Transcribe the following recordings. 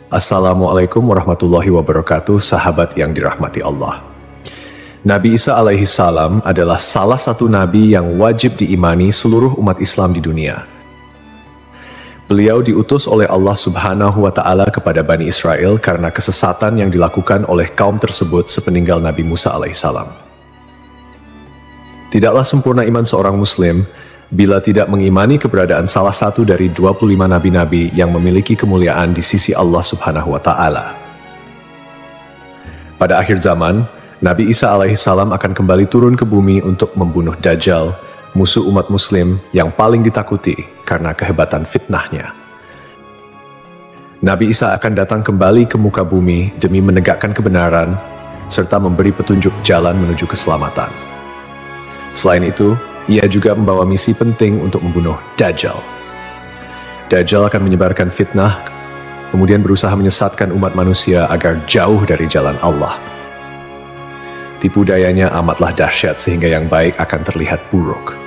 Assalamualaikum warahmatullahi wabarakatuh, sahabat yang dirahmati Allah. Nabi Isa alaihi salam adalah salah satu nabi yang wajib diimani seluruh umat Islam di dunia. Beliau diutus oleh Allah Subhanahu wa Ta'ala kepada Bani Israel karena kesesatan yang dilakukan oleh kaum tersebut sepeninggal Nabi Musa alaihi salam. Tidaklah sempurna iman seorang Muslim bila tidak mengimani keberadaan salah satu dari 25 nabi-nabi yang memiliki kemuliaan di sisi Allah Subhanahu wa Ta'ala. Pada akhir zaman, Nabi Isa alaihi salam akan kembali turun ke bumi untuk membunuh Dajjal, musuh umat Muslim yang paling ditakuti karena kehebatan fitnahnya. Nabi Isa akan datang kembali ke muka bumi demi menegakkan kebenaran serta memberi petunjuk jalan menuju keselamatan. Selain itu, ia juga membawa misi penting untuk membunuh Dajjal. Dajjal akan menyebarkan fitnah, kemudian berusaha menyesatkan umat manusia agar jauh dari jalan Allah. Tipu dayanya amatlah dahsyat sehingga yang baik akan terlihat buruk.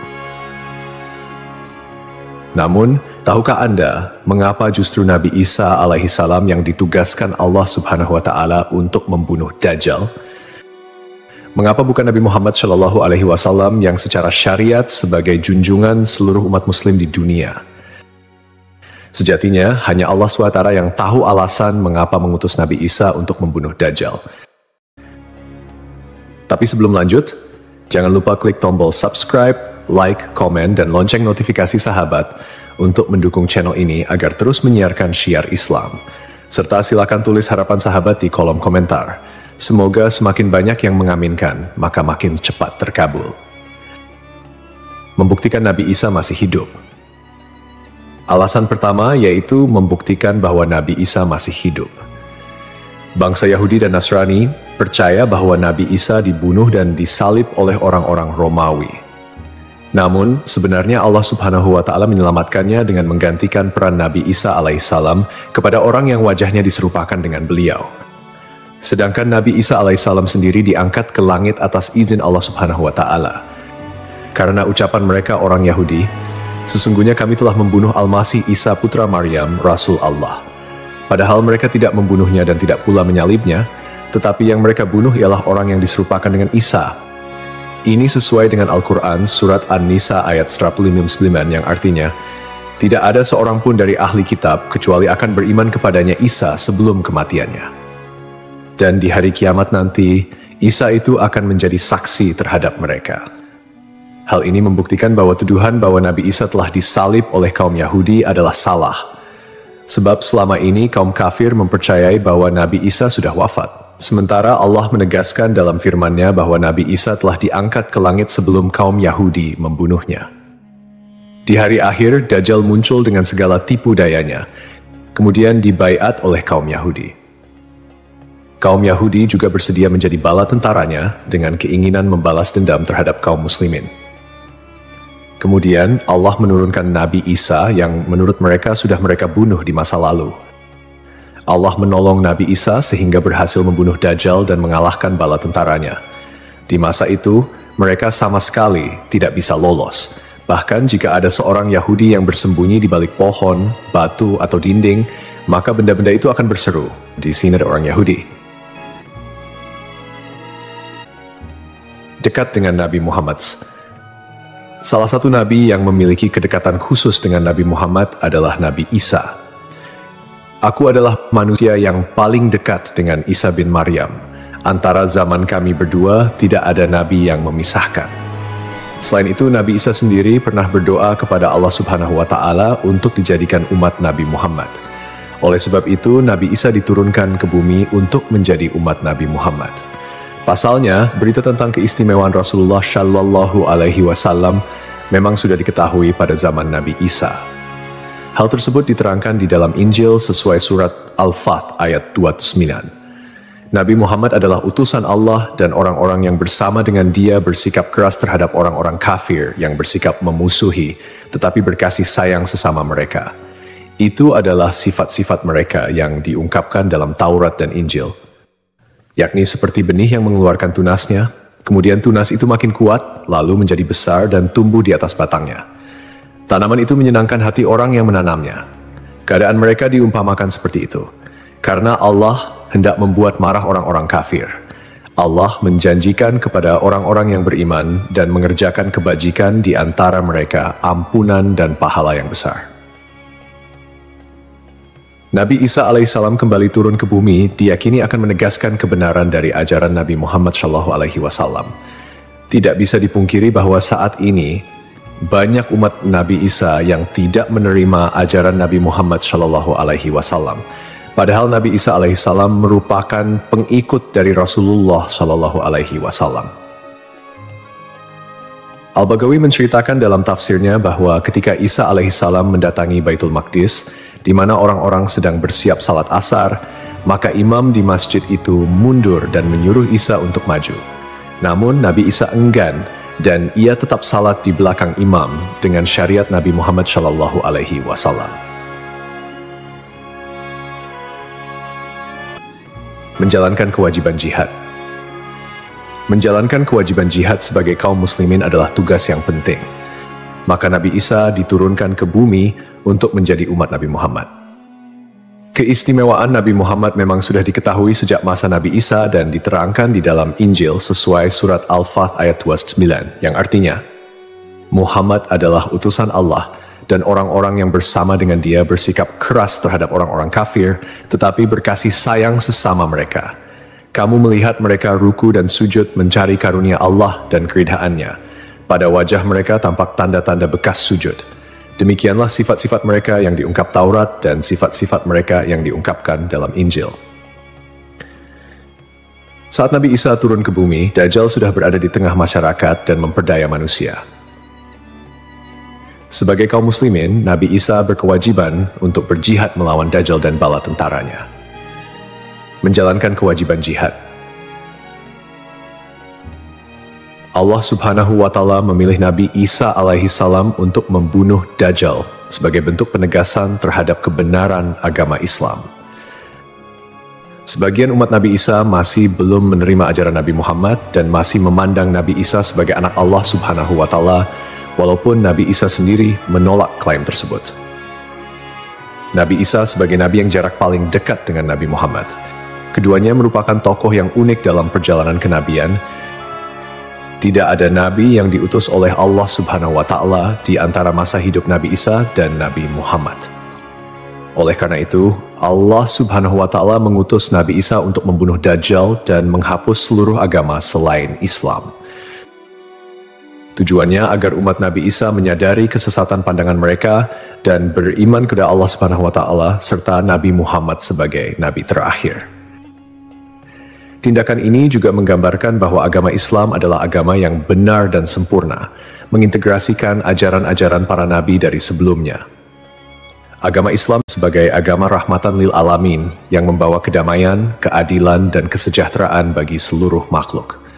Namun, tahukah Anda mengapa justru Nabi Isa alaihi salam yang ditugaskan Allah Subhanahu wa Ta'ala untuk membunuh Dajjal? Mengapa bukan Nabi Muhammad Shallallahu Alaihi Wasallam yang secara syariat sebagai junjungan seluruh umat Muslim di dunia? Sejatinya, hanya Allah SWT yang tahu alasan mengapa mengutus Nabi Isa untuk membunuh Dajjal. Tapi sebelum lanjut, jangan lupa klik tombol subscribe, like, komen, dan lonceng notifikasi sahabat untuk mendukung channel ini agar terus menyiarkan syiar Islam. Serta silakan tulis harapan sahabat di kolom komentar. Semoga semakin banyak yang mengaminkan, maka makin cepat terkabul. Membuktikan Nabi Isa masih hidup. Alasan pertama yaitu membuktikan bahwa Nabi Isa masih hidup. Bangsa Yahudi dan Nasrani percaya bahwa Nabi Isa dibunuh dan disalib oleh orang-orang Romawi. Namun, sebenarnya Allah Subhanahu wa Ta'ala menyelamatkannya dengan menggantikan peran Nabi Isa alaihissalam kepada orang yang wajahnya diserupakan dengan beliau. Sedangkan Nabi Isa alaihissalam sendiri diangkat ke langit atas izin Allah Subhanahu wa Ta'ala. Karena ucapan mereka orang Yahudi, sesungguhnya kami telah membunuh Al-Masih Isa putra Maryam, Rasul Allah. Padahal mereka tidak membunuhnya dan tidak pula menyalibnya, tetapi yang mereka bunuh ialah orang yang diserupakan dengan Isa. Ini sesuai dengan Al-Quran surat An-Nisa ayat 159 yang artinya, tidak ada seorang pun dari ahli kitab kecuali akan beriman kepadanya Isa sebelum kematiannya. Dan di hari kiamat nanti, Isa itu akan menjadi saksi terhadap mereka. Hal ini membuktikan bahwa tuduhan bahwa Nabi Isa telah disalib oleh kaum Yahudi adalah salah. Sebab selama ini kaum kafir mempercayai bahwa Nabi Isa sudah wafat. Sementara Allah menegaskan dalam firman-Nya bahwa Nabi Isa telah diangkat ke langit sebelum kaum Yahudi membunuhnya. Di hari akhir, Dajjal muncul dengan segala tipu dayanya, kemudian dibaiat oleh kaum Yahudi. Kaum Yahudi juga bersedia menjadi bala tentaranya dengan keinginan membalas dendam terhadap kaum muslimin. Kemudian Allah menurunkan Nabi Isa yang menurut mereka sudah mereka bunuh di masa lalu. Allah menolong Nabi Isa sehingga berhasil membunuh Dajjal dan mengalahkan bala tentaranya. Di masa itu, mereka sama sekali tidak bisa lolos. Bahkan jika ada seorang Yahudi yang bersembunyi di balik pohon, batu, atau dinding, maka benda-benda itu akan berseru, "Di sini ada orang Yahudi." Dekat dengan Nabi Muhammad. Salah satu nabi yang memiliki kedekatan khusus dengan Nabi Muhammad adalah Nabi Isa. Aku adalah manusia yang paling dekat dengan Isa bin Maryam. Antara zaman kami berdua tidak ada nabi yang memisahkan. Selain itu, Nabi Isa sendiri pernah berdoa kepada Allah Subhanahu wa Ta'ala untuk dijadikan umat Nabi Muhammad. Oleh sebab itu, Nabi Isa diturunkan ke bumi untuk menjadi umat Nabi Muhammad. Pasalnya, berita tentang keistimewaan Rasulullah Shallallahu Alaihi Wasallam memang sudah diketahui pada zaman Nabi Isa. Hal tersebut diterangkan di dalam Injil sesuai surat Al-Fath ayat 29. Nabi Muhammad adalah utusan Allah dan orang-orang yang bersama dengan dia bersikap keras terhadap orang-orang kafir yang bersikap memusuhi, tetapi berkasih sayang sesama mereka. Itu adalah sifat-sifat mereka yang diungkapkan dalam Taurat dan Injil. Yakni seperti benih yang mengeluarkan tunasnya, kemudian tunas itu makin kuat, lalu menjadi besar dan tumbuh di atas batangnya. Tanaman itu menyenangkan hati orang yang menanamnya. Keadaan mereka diumpamakan seperti itu. Karena Allah hendak membuat marah orang-orang kafir. Allah menjanjikan kepada orang-orang yang beriman dan mengerjakan kebajikan di antara mereka ampunan dan pahala yang besar. Nabi Isa alaihissalam kembali turun ke bumi diyakini akan menegaskan kebenaran dari ajaran Nabi Muhammad SAW. Tidak bisa dipungkiri bahwa saat ini banyak umat Nabi Isa yang tidak menerima ajaran Nabi Muhammad SAW. Padahal Nabi Isa alaihissalam merupakan pengikut dari Rasulullah SAW. Al-Baghawi menceritakan dalam tafsirnya bahwa ketika Isa alaihissalam mendatangi Baitul Maqdis, di mana orang-orang sedang bersiap salat asar, maka imam di masjid itu mundur dan menyuruh Isa untuk maju. Namun Nabi Isa enggan dan ia tetap salat di belakang imam dengan syariat Nabi Muhammad SAW. Menjalankan kewajiban jihad. Menjalankan kewajiban jihad sebagai kaum muslimin adalah tugas yang penting. Maka Nabi Isa diturunkan ke bumi untuk menjadi umat Nabi Muhammad. Keistimewaan Nabi Muhammad memang sudah diketahui sejak masa Nabi Isa dan diterangkan di dalam Injil sesuai surat Al-Fath ayat 29, yang artinya, Muhammad adalah utusan Allah dan orang-orang yang bersama dengan dia bersikap keras terhadap orang-orang kafir, tetapi berkasih sayang sesama mereka. Kamu melihat mereka ruku dan sujud mencari karunia Allah dan keridhaannya. Pada wajah mereka tampak tanda-tanda bekas sujud. Demikianlah sifat-sifat mereka yang diungkap Taurat dan sifat-sifat mereka yang diungkapkan dalam Injil. Saat Nabi Isa turun ke bumi, Dajjal sudah berada di tengah masyarakat dan memperdaya manusia. Sebagai kaum muslimin, Nabi Isa berkewajiban untuk berjihad melawan Dajjal dan bala tentaranya. Menjalankan kewajiban jihad. Allah Subhanahu wa Ta'ala memilih Nabi Isa alaihissalam untuk membunuh Dajjal sebagai bentuk penegasan terhadap kebenaran agama Islam. Sebagian umat Nabi Isa masih belum menerima ajaran Nabi Muhammad dan masih memandang Nabi Isa sebagai anak Allah Subhanahu wa Ta'ala, walaupun Nabi Isa sendiri menolak klaim tersebut. Nabi Isa sebagai nabi yang jarak paling dekat dengan Nabi Muhammad. Keduanya merupakan tokoh yang unik dalam perjalanan kenabian. Tidak ada nabi yang diutus oleh Allah Subhanahu wa Ta'ala di antara masa hidup Nabi Isa dan Nabi Muhammad. Oleh karena itu, Allah Subhanahu wa Ta'ala mengutus Nabi Isa untuk membunuh Dajjal dan menghapus seluruh agama selain Islam. Tujuannya agar umat Nabi Isa menyadari kesesatan pandangan mereka dan beriman kepada Allah Subhanahu wa Ta'ala serta Nabi Muhammad sebagai nabi terakhir. Tindakan ini juga menggambarkan bahwa agama Islam adalah agama yang benar dan sempurna, mengintegrasikan ajaran-ajaran para nabi dari sebelumnya. Agama Islam sebagai agama rahmatan lil alamin yang membawa kedamaian, keadilan, dan kesejahteraan bagi seluruh makhluk.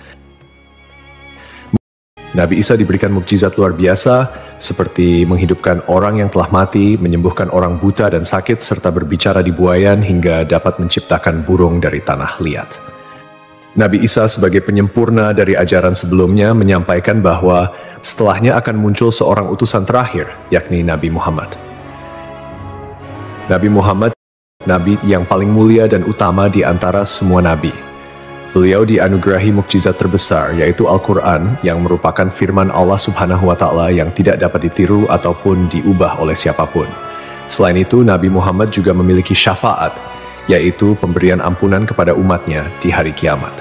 Nabi Isa diberikan mukjizat luar biasa seperti menghidupkan orang yang telah mati, menyembuhkan orang buta dan sakit, serta berbicara di buayan hingga dapat menciptakan burung dari tanah liat. Nabi Isa sebagai penyempurna dari ajaran sebelumnya menyampaikan bahwa setelahnya akan muncul seorang utusan terakhir, yakni Nabi Muhammad. Nabi Muhammad, nabi yang paling mulia dan utama di antara semua nabi. Beliau dianugerahi mukjizat terbesar, yaitu Al-Quran, yang merupakan firman Allah Subhanahu wa Ta'ala yang tidak dapat ditiru ataupun diubah oleh siapapun. Selain itu, Nabi Muhammad juga memiliki syafaat, yaitu pemberian ampunan kepada umatnya di hari kiamat.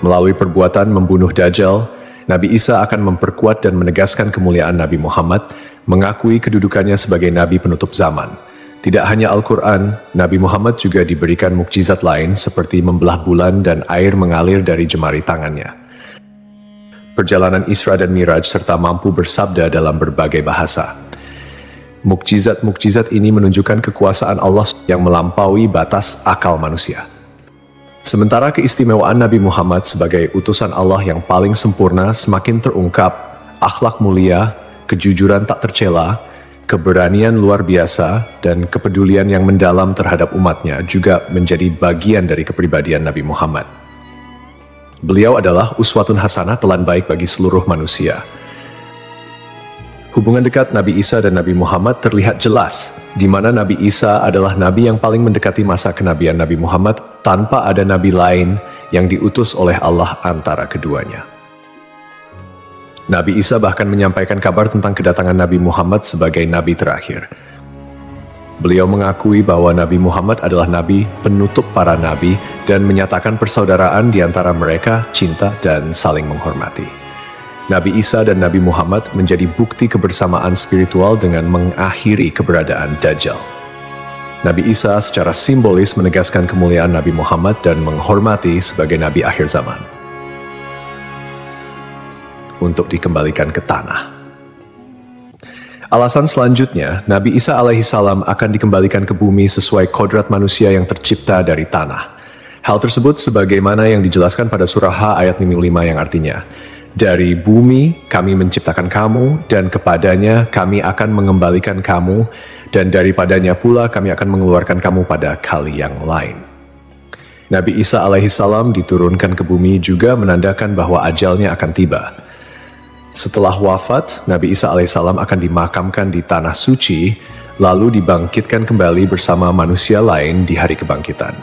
Melalui perbuatan membunuh Dajjal, Nabi Isa akan memperkuat dan menegaskan kemuliaan Nabi Muhammad, mengakui kedudukannya sebagai nabi penutup zaman. Tidak hanya Al-Quran, Nabi Muhammad juga diberikan mukjizat lain seperti membelah bulan dan air mengalir dari jemari tangannya. Perjalanan Isra dan Miraj serta mampu bersabda dalam berbagai bahasa. Mukjizat-mukjizat ini menunjukkan kekuasaan Allah yang melampaui batas akal manusia. Sementara keistimewaan Nabi Muhammad sebagai utusan Allah yang paling sempurna semakin terungkap, akhlak mulia, kejujuran tak tercela, keberanian luar biasa, dan kepedulian yang mendalam terhadap umatnya juga menjadi bagian dari kepribadian Nabi Muhammad. Beliau adalah uswatun hasanah, telan baik bagi seluruh manusia. Hubungan dekat Nabi Isa dan Nabi Muhammad terlihat jelas, di mana Nabi Isa adalah nabi yang paling mendekati masa kenabian Nabi Muhammad tanpa ada nabi lain yang diutus oleh Allah antara keduanya. Nabi Isa bahkan menyampaikan kabar tentang kedatangan Nabi Muhammad sebagai nabi terakhir. Beliau mengakui bahwa Nabi Muhammad adalah nabi penutup para nabi dan menyatakan persaudaraan di antara mereka, cinta dan saling menghormati. Nabi Isa dan Nabi Muhammad menjadi bukti kebersamaan spiritual dengan mengakhiri keberadaan Dajjal. Nabi Isa secara simbolis menegaskan kemuliaan Nabi Muhammad dan menghormati sebagai nabi akhir zaman. Untuk dikembalikan ke tanah. Alasan selanjutnya, Nabi Isa alaihissalam akan dikembalikan ke bumi sesuai kodrat manusia yang tercipta dari tanah. Hal tersebut sebagaimana yang dijelaskan pada surah H ayat 5 yang artinya, dari bumi kami menciptakan kamu, dan kepadanya kami akan mengembalikan kamu, dan daripadanya pula kami akan mengeluarkan kamu pada kali yang lain. Nabi Isa alaihissalam diturunkan ke bumi juga menandakan bahwa ajalnya akan tiba. Setelah wafat, Nabi Isa alaihissalam akan dimakamkan di tanah suci, lalu dibangkitkan kembali bersama manusia lain di hari kebangkitan.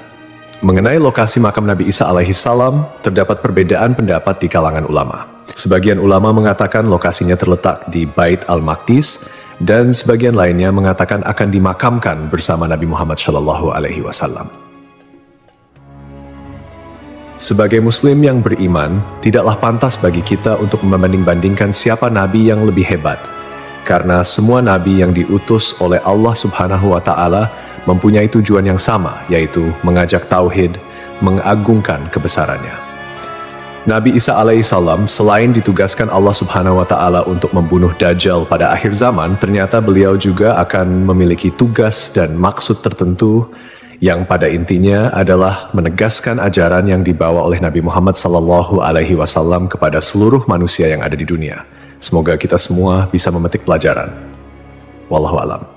Mengenai lokasi makam Nabi Isa alaihissalam, terdapat perbedaan pendapat di kalangan ulama. Sebagian ulama mengatakan lokasinya terletak di Bait al-Maqdis, dan sebagian lainnya mengatakan akan dimakamkan bersama Nabi Muhammad SAW. Sebagai muslim yang beriman, tidaklah pantas bagi kita untuk membanding-bandingkan siapa nabi yang lebih hebat, karena semua nabi yang diutus oleh Allah Subhanahu wa Ta'ala mempunyai tujuan yang sama, yaitu mengajak tauhid, mengagungkan kebesarannya. Nabi Isa alaihissalam selain ditugaskan Allah Subhanahu wa Ta'ala untuk membunuh Dajjal pada akhir zaman, ternyata beliau juga akan memiliki tugas dan maksud tertentu yang pada intinya adalah menegaskan ajaran yang dibawa oleh Nabi Muhammad SAW kepada seluruh manusia yang ada di dunia. Semoga kita semua bisa memetik pelajaran. Wallahu a'lam.